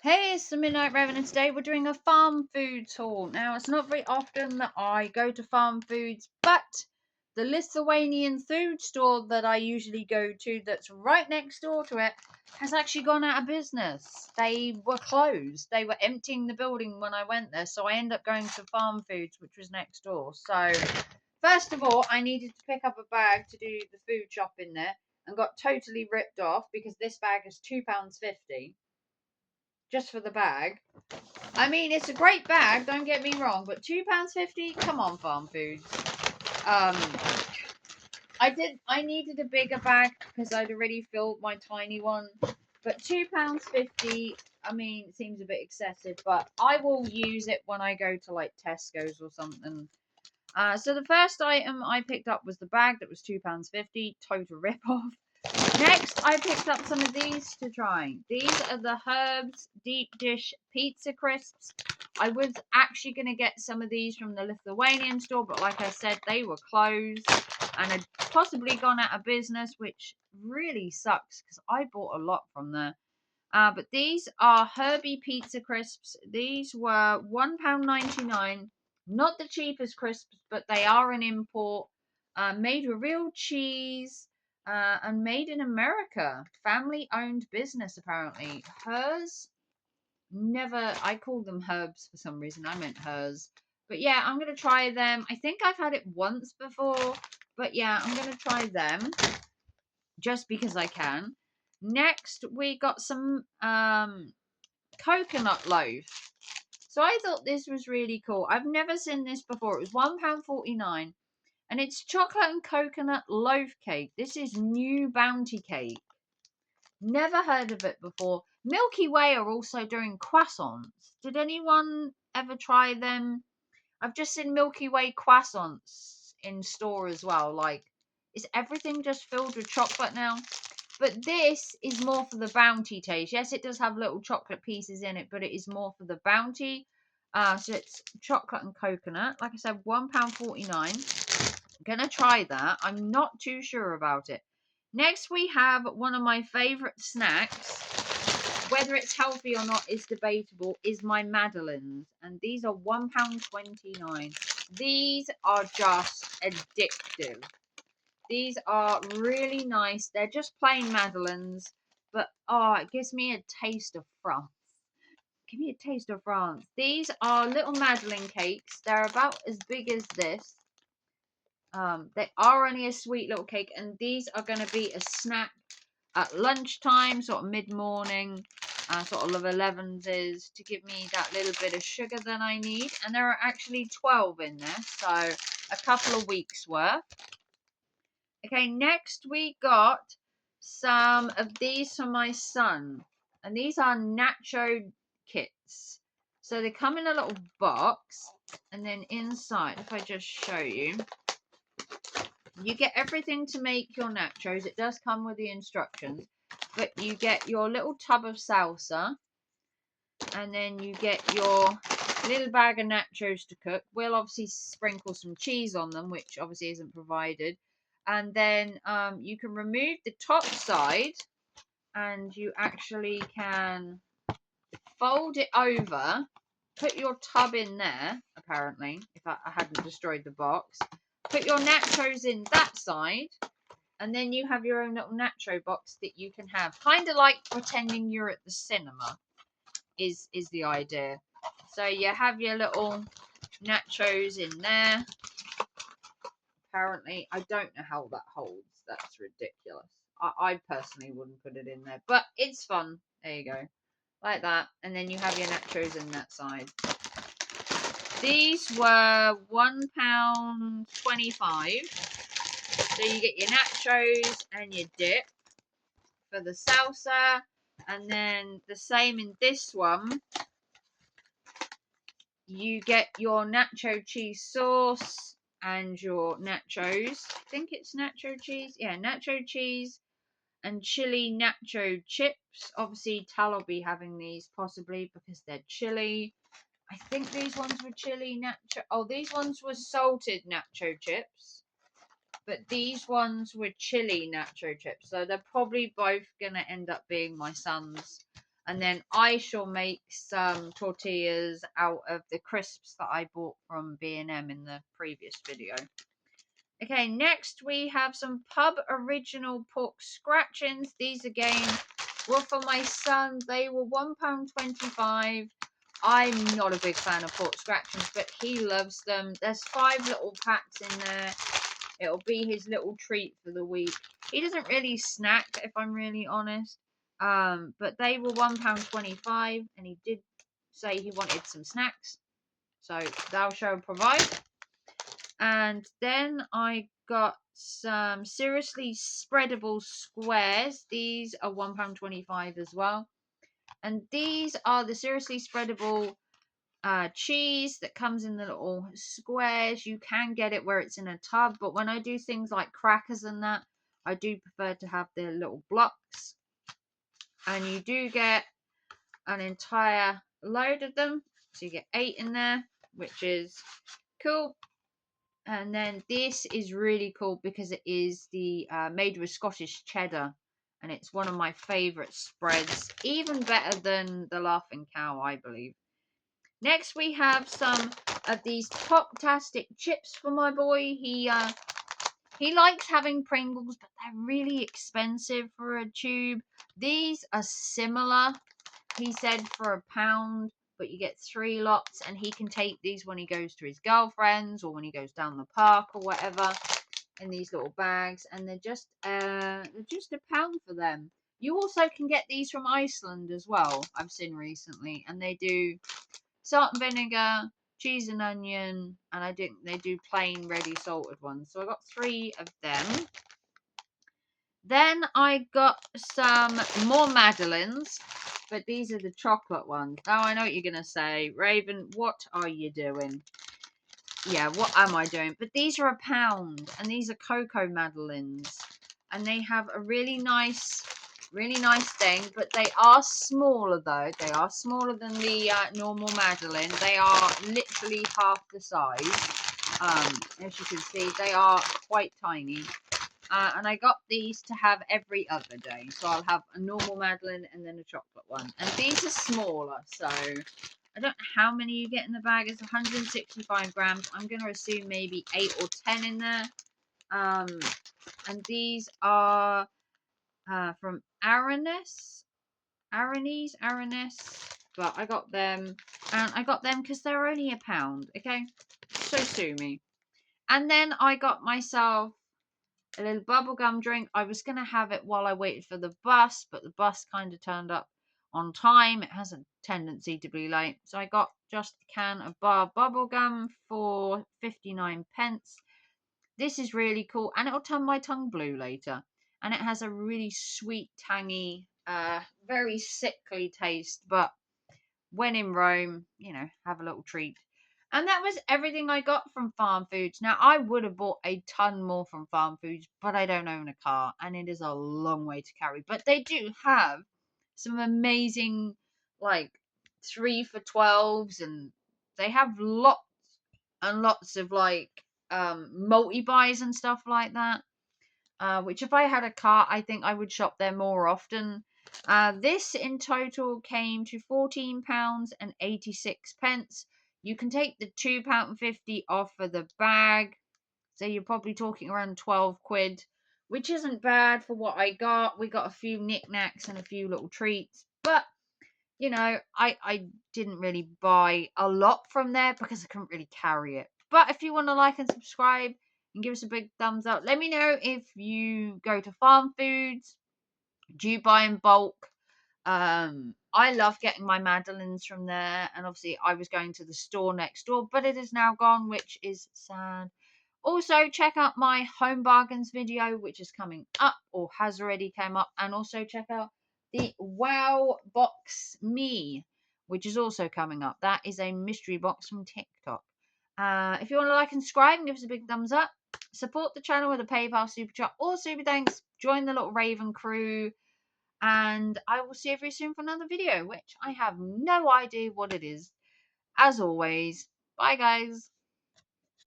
Hey, it's the Midnight Raven, and today we're doing a farm foods haul. Now, it's not very often that I go to farm foods, but the Lithuanian food store that I usually go to, that's right next door to it, has actually gone out of business. They were closed. They were emptying the building when I went there, so I ended up going to Farm Foods, which was next door. So, first of all, I needed to pick up a bag to do the food shopping there, and got totally ripped off because this bag is £2.50 just for the bag. I mean, it's a great bag, don't get me wrong, but £2.50? Come on, Farm Foods. Um, I needed a bigger bag because I'd already filled my tiny one. But £2.50, I mean, it seems a bit excessive, but I will use it when I go to like Tesco's or something. So the first item I picked up was the bag that was £2.50, total rip off. Next, I picked up some of these to try. These are the Herbs Deep Dish Pizza Crisps. I was actually going to get some of these from the Lithuanian store, but like I said, they were closed and had possibly gone out of business, which really sucks because I bought a lot from there. But these are Herbie Pizza Crisps. These were £1.99. Not the cheapest crisps, but they are an import. Made with real cheese and made in America. Family owned business, apparently. Hers, never, I called them Herbs for some reason. I meant hers. But yeah, I'm going to try them. I think I've had it once before. But yeah, I'm going to try them just because I can. Next, we got some coconut loaf. So I thought this was really cool. I've never seen this before. It was £1.49. And it's chocolate and coconut loaf cake. This is new Bounty cake. Never heard of it before. Milky Way are also doing croissants. Did anyone ever try them? I've just seen Milky Way croissants in store as well. Like, is everything just filled with chocolate now? But this is more for the Bounty taste. Yes, it does have little chocolate pieces in it, but it is more for the Bounty. So it's chocolate and coconut. Like I said, £1.49. Gonna try that. I'm not too sure about it. Next, we have one of my favourite snacks. Whether it's healthy or not is debatable. Is my Madeleines, and these are £1.29. These are just addictive. These are really nice. They're just plain Madeleines, but oh, it gives me a taste of France. Give me a taste of France. These are little Madeleine cakes. They're about as big as this. They are only a sweet little cake, and these are going to be a snack at lunchtime, sort of mid-morning, sort of 11s is to give me that little bit of sugar that I need. And there are actually 12 in there, so a couple of weeks worth. Okay, next we got some of these for my son. And these are nacho kits. So they come in a little box. And then inside, if I just show you, you get everything to make your nachos. It does come with the instructions. But you get your little tub of salsa. And then you get your little bag of nachos to cook. We'll obviously sprinkle some cheese on them, which obviously isn't provided. And then you can remove the top side, and you actually can fold it over, put your tub in there, apparently, if I hadn't destroyed the box. Put your nachos in that side, and then you have your own little nacho box that you can have. Kind of like pretending you're at the cinema is the idea. So you have your little nachos in there. Apparently, I don't know how that holds. That's ridiculous. I personally wouldn't put it in there, but it's fun. There you go, like that. And then you have your nachos in that side. These were £1.25. So you get your nachos and your dip for the salsa, and then the same in this one. You get your nacho cheese sauce and your nachos. I think it's nacho cheese. Yeah, nacho cheese and chili nacho chips. Obviously, Tal will be having these possibly because they're chili. I think these ones were chili nacho. Oh, these ones were salted nacho chips. But these ones were chili nacho chips. So they're probably both going to end up being my son's. And then I shall make some tortillas out of the crisps that I bought from B&M in the previous video. Okay, next we have some Pub Original Pork Scratchings. These again were for my son. They were £1.25. I'm not a big fan of pork scratchings, but he loves them. There's 5 little packs in there. It'll be his little treat for the week. He doesn't really snack, if I'm really honest. But they were £1.25, and he did say he wanted some snacks. So thou shalt provide. And then I got some seriously spreadable squares. These are £1.25 as well. And these are the seriously spreadable cheese that comes in the little squares. You can get it where it's in a tub, but when I do things like crackers and that, I do prefer to have the little blocks. And you do get an entire load of them. So you get 8 in there, which is cool. And then this is really cool because it is the made with Scottish cheddar, and it's one of my favourite spreads, even better than the Laughing Cow, I believe. Next we have some of these Pop-tastic chips for my boy. He likes having Pringles, but they're really expensive for a tube. These are similar, he said, for £1, but you get 3 lots, and he can take these when he goes to his girlfriend's or when he goes down the park or whatever in these little bags, and they're just £1 for them. You also can get these from Iceland as well, I've seen recently, and they do salt and vinegar, cheese and onion, and I think they do plain ready salted ones. So I got 3 of them. Then I got some more Madeleines, but these are the chocolate ones. Now I know what you're going to say. Raven, what are you doing? Yeah, what am I doing? But these are £1, and these are Cocoa Madeleines. And they have a really nice thing, but they are smaller though. They are smaller than the normal Madeleine. They are literally half the size. As you can see, they are quite tiny. And I got these to have every other day. So I'll have a normal Madeleine and then a chocolate one. And these are smaller, so I don't know how many you get in the bag. It's 165 grams. I'm going to assume maybe 8 or 10 in there. And these are from Araness. But I got them. And I got them because they're only £1. Okay? So sue me. And then I got myself a little bubblegum drink. I was going to have it while I waited for the bus, but the bus kind of turned up on time. It has a tendency to be late. So I got just a can of bar bubblegum for 59 pence. This is really cool, and it'll turn my tongue blue later. And it has a really sweet, tangy, very sickly taste, but when in Rome, have a little treat. And that was everything I got from Farmfoods. Now, I would have bought a ton more from Farmfoods, but I don't own a car, and it is a long way to carry. But they do have some amazing, 3 for 12s, and they have lots and lots of, multi-buys and stuff like that. Which if I had a car, I think I would shop there more often. This in total came to £14.86. You can take the £2.50 off for the bag, so you're probably talking around 12 quid, which isn't bad for what I got. We got a few knickknacks and a few little treats, but I didn't really buy a lot from there because I couldn't really carry it. But if you want to like and subscribe and give us a big thumbs up, let me know if you go to Farmfoods. Do you buy in bulk? I love getting my Madeleines from there, and obviously I was going to the store next door, but it is now gone, which is sad. Also, check out my home bargains video, which is coming up or has already come up, and also check out the Wow Box Me, which is also coming up. That is a mystery box from TikTok. If you want to like and subscribe and give us a big thumbs up, support the channel with a PayPal super chat or super thanks. Join the little Raven crew. And I will see you very soon for another video, which I have no idea what it is. As always, bye guys.